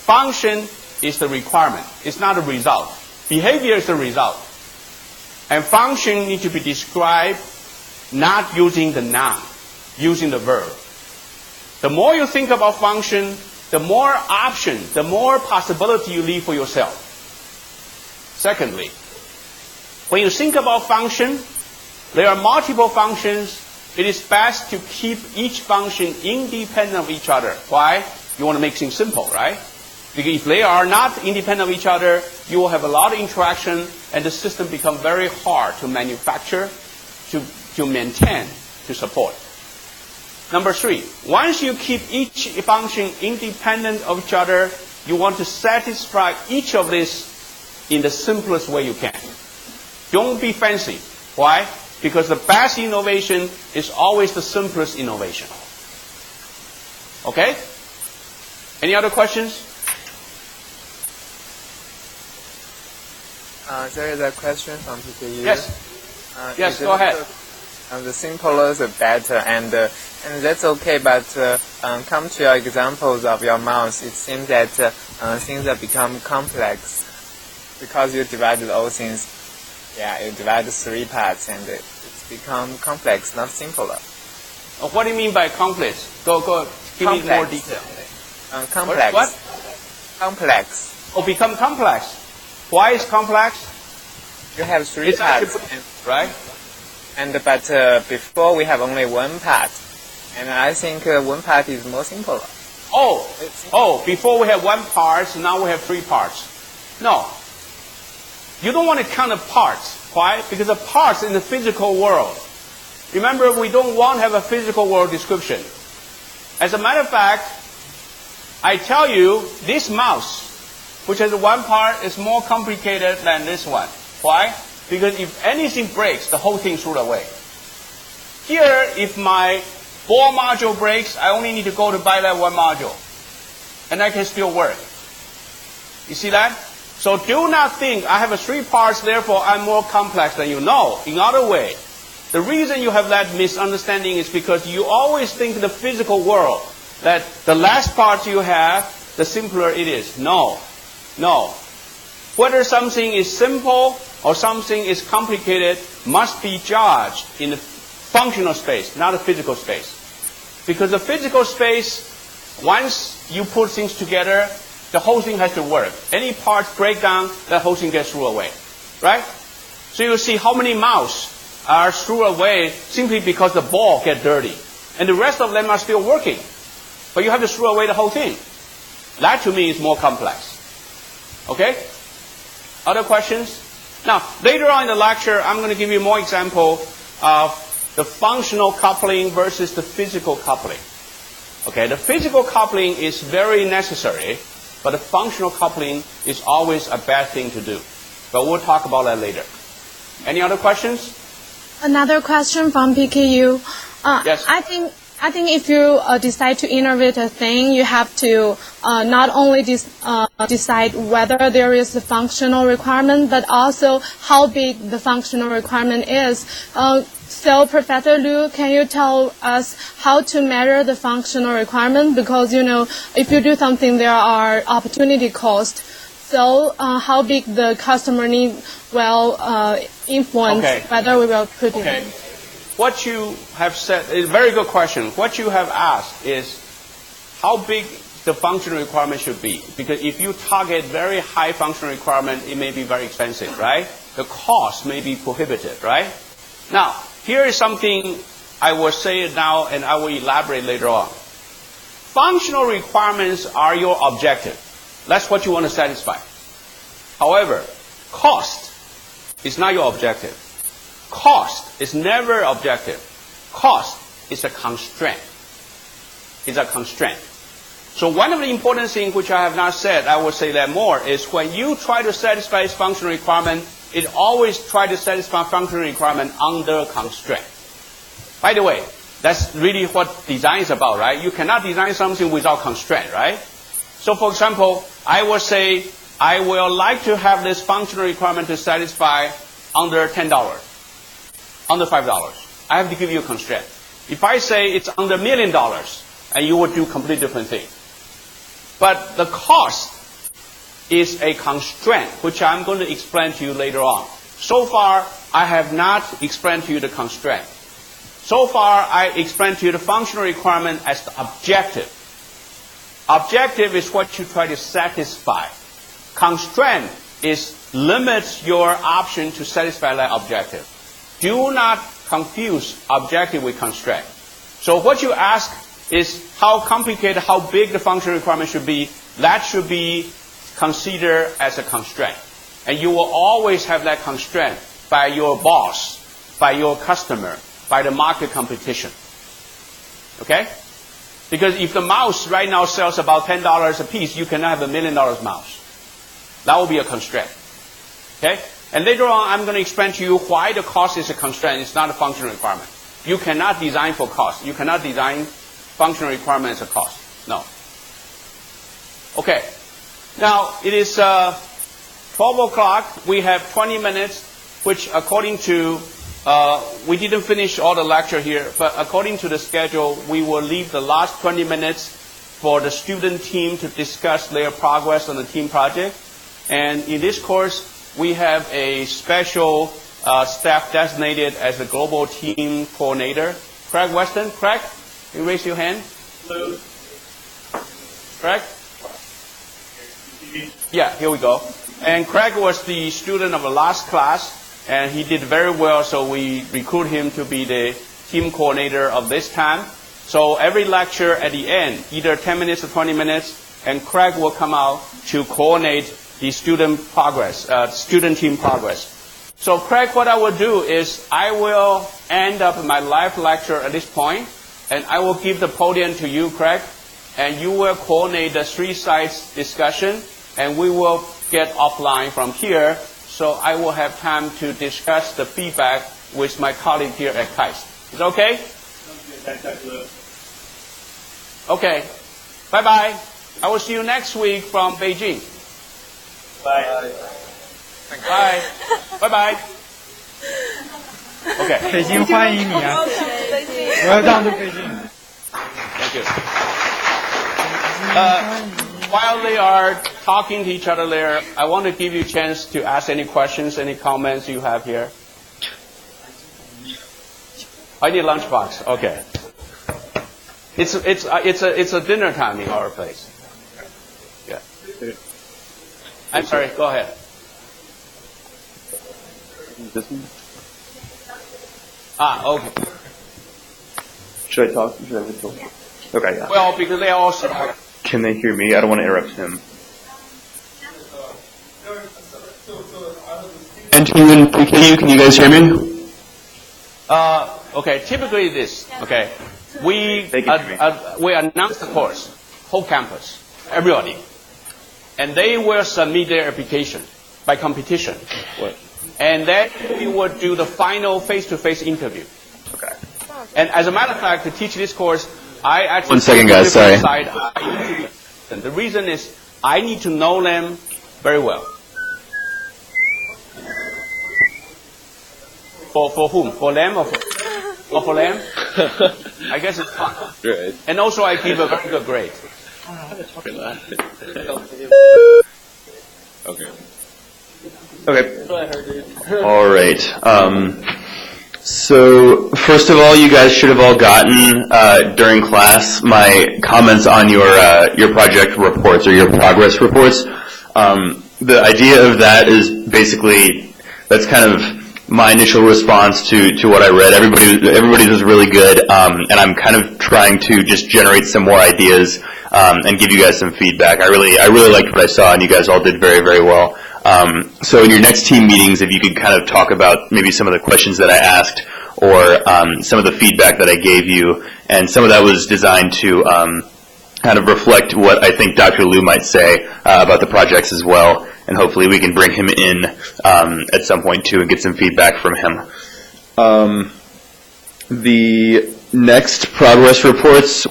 Function is the requirement. It's not a result. Behavior is the result. And function needs to be described not using the noun, using the verb. The more you think about function, the more options, the more possibility you leave for yourself. Secondly, when you think about function, there are multiple functions. It is best to keep each function independent of each other. Why? You want to make things simple, right? Because if they are not independent of each other, you will have a lot of interaction, and the system becomes very hard to manufacture, to maintain, to support. Number 3, once you keep each function independent of each other, you want to satisfy each of these in the simplest way you can. Don't be fancy. Why? Because the best innovation is always the simplest innovation. Okay? Any other questions? There is a question from PKU. Yes. Yes, go ahead. The simpler the better, and that's okay. But come to your examples of your mouse, it seems that things have become complex because you divided all things. Yeah, you divided 3 parts, and it's become complex, not simpler. What do you mean by complex? Go. Give me more detail. Complex. What? Complex. Oh, become complex. Why is complex? You have 3 parts, right? But before we have only 1 part, and I think 1 part is more simpler. Before we have 1 part, now we have 3 parts. No. You don't want to count the parts. Why? Because the parts in the physical world. Remember, we don't want to have a physical world description. As a matter of fact, I tell you, this mouse, which has 1 part, is more complicated than this one. Why? Because if anything breaks, the whole thing throws away. Here, if my ball module breaks, I only need to go to buy that 1 module. And I can still work. You see that? So do not think I have 3 parts, therefore I'm more complex than you. No. In other way, the reason you have that misunderstanding is because you always think in the physical world that the less parts you have, the simpler it is. No. Whether something is simple or something is complicated must be judged in the functional space, not the physical space. Because the physical space, once you put things together, the whole thing has to work. Any parts break down, the whole thing gets thrown away. Right? So you see how many mouse are thrown away simply because the ball get dirty. And the rest of them are still working. But you have to throw away the whole thing. That to me is more complex. Okay? Other questions? Now, later on in the lecture, I'm going to give you more example of the functional coupling versus the physical coupling. Okay, the physical coupling is very necessary, but the functional coupling is always a bad thing to do. But we'll talk about that later. Any other questions? Another question from PKU. Yes. I think if you decide to innovate a thing, you have to not only decide whether there is a functional requirement, but also how big the functional requirement is. So, Professor Liu, can you tell us how to measure the functional requirement? Because, if you do something, there are opportunity costs. So, how big the customer need will influence whether we will put it in. What you have said is a very good question. What you have asked is how big the functional requirement should be. Because if you target very high functional requirement, it may be very expensive, right? The cost may be prohibitive, right? Now, here is something I will say it now and I will elaborate later on. Functional requirements are your objective. That's what you want to satisfy. However, cost is not your objective. Cost is never objective. Cost is a constraint. It's a constraint. So one of the important things which I have not said, I will say that more, is when you try to satisfy its functional requirement, it always try to satisfy functional requirement under constraint. By the way, that's really what design is about, right? You cannot design something without constraint, right? So for example, I will say, I will like to have this functional requirement to satisfy under $10. Under $5. I have to give you a constraint. If I say it's under $1 million, and you would do a completely different thing. But the cost is a constraint, which I'm going to explain to you later on. So far, I have not explained to you the constraint. So far, I explained to you the functional requirement as the objective. Objective is what you try to satisfy. Constraint is limits your option to satisfy that objective. Do not confuse objective with constraint. So what you ask is how complicated, how big the functional requirement should be. That should be considered as a constraint. And you will always have that constraint by your boss, by your customer, by the market competition. Okay? Because if the mouse right now sells about $10 a piece, you cannot have $1 million mouse. That will be a constraint. Okay? And later on, I'm going to explain to you why the cost is a constraint. It's not a functional requirement. You cannot design for cost. You cannot design functional requirement as a cost. No. Okay. Now, it is 12 o'clock. We have 20 minutes, which according to, we didn't finish all the lecture here, but according to the schedule, we will leave the last 20 minutes for the student team to discuss their progress on the team project. And in this course, we have a special staff designated as the global team coordinator, Craig Weston. Craig, you raise your hand. Hello. Craig? Yeah, here we go. And Craig was the student of the last class, and he did very well, so we recruit him to be the team coordinator of this time. So every lecture at the end, either 10 minutes or 20 minutes, and Craig will come out to coordinate the student progress, student team progress. So Craig, what I will do is I will end up my live lecture at this point, and I will give the podium to you, Craig, and you will coordinate the 3 sides discussion, and we will get offline from here, so I will have time to discuss the feedback with my colleague here at KAIST. Is that okay? Okay. Bye-bye. I will see you next week from Beijing. Bye. Bye. Bye-bye. Okay. 北京欢迎你啊！我要让渡北京。Thank you. While they are talking to each other there, I want to give you a chance to ask any questions, any comments you have here. I need lunchbox. Okay. It's a dinner time in our place. Yeah. I'm sorry. Go ahead. This one? Okay. Should I talk? Should I withdraw? Okay, yeah. Well, because they also. Can they hear me? I don't want to interrupt him. And can you guys hear me? Okay. Typically this. Okay. We announce the course, whole campus, everybody, and they will submit their application by competition. What? And then we would do the final face-to-face interview. Okay. And as a matter of fact, to teach this course, I actually... 1 second, guys, sorry. And the reason is I need to know them very well. For whom? For them or for them? I guess it's fun. Right. And also I give a very good grade. Okay. Okay. All right. So first of all, you guys should have all gotten during class my comments on your project reports or your progress reports. The idea of that is basically that's kind of my initial response to what I read. Everybody's was really good, and I'm kind of trying to just generate some more ideas and give you guys some feedback. I really liked what I saw, and you guys all did very, very well. So in your next team meetings, if you could kind of talk about maybe some of the questions that I asked or some of the feedback that I gave you, and some of that was designed to kind of reflect what I think Dr. Liu might say about the projects as well, and hopefully we can bring him in at some point too and get some feedback from him. The next progress reports